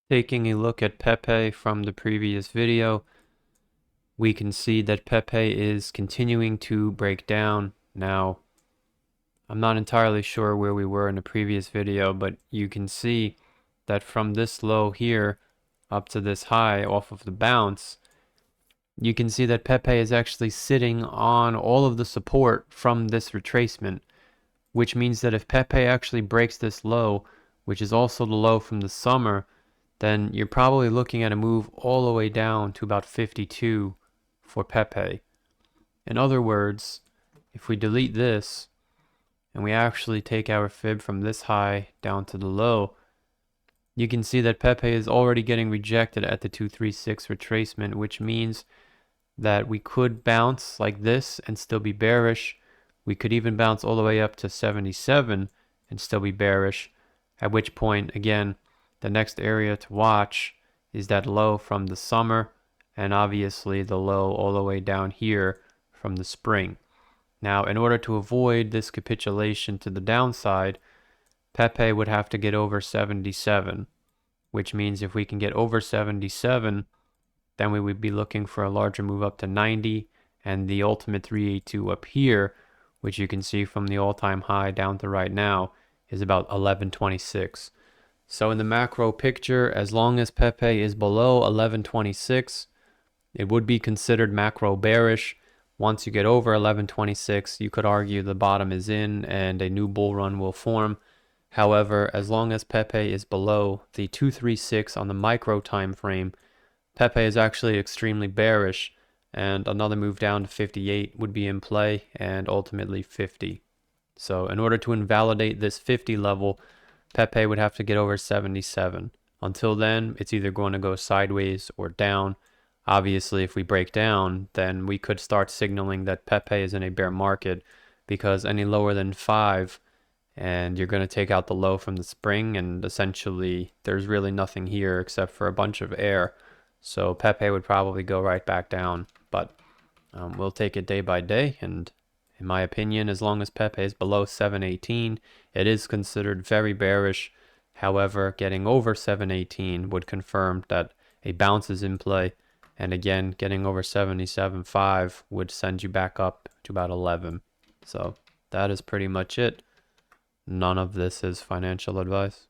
Taking a look at Pepe from the previous video, we can see that Pepe is continuing to break down. Now, I'm not entirely sure where we were in the previous video, but you can see that from this low here up to this high off of the bounce, you can see that Pepe is actually sitting on all of the support from this retracement, which means that if Pepe actually breaks this low, which is also the low from the summer, then you're probably looking at a move all the way down to about 52 for Pepe. In other words, if we delete this and we actually take our fib from this high down to the low, you can see that Pepe is already getting rejected at the 236 retracement, which means that we could bounce like this and still be bearish. We could even bounce all the way up to 77 and still be bearish, at which point, again, the next area to watch is that low from the summer, and obviously the low all the way down here from the spring. Now, in order to avoid this capitulation to the downside, Pepe would have to get over 77, which means if we can get over 77, then we would be looking for a larger move up to 90 and the ultimate 382 up here, which you can see from the all-time high down to right now is about 1126. So in the macro picture, as long as Pepe is below 1126, it would be considered macro bearish. Once you get over 1126, you could argue the bottom is in and a new bull run will form. However, as long as Pepe is below the 236 on the micro time frame, Pepe is actually extremely bearish, and another move down to 58 would be in play, and ultimately 50. So in order to invalidate this 50 level, Pepe would have to get over 77. Until then, it's either going to go sideways or down. Obviously, if we break down, then we could start signaling that Pepe is in a bear market, because any lower than 5, and you're going to take out the low from the spring, and essentially there's really nothing here except for a bunch of air. So Pepe would probably go right back down, but we'll take it day by day, and in my opinion, as long as Pepe is below 718, it is considered very bearish. However, getting over 718 would confirm that a bounce is in play. And again, getting over 77.5 would send you back up to about 11. So that is pretty much it. None of this is financial advice.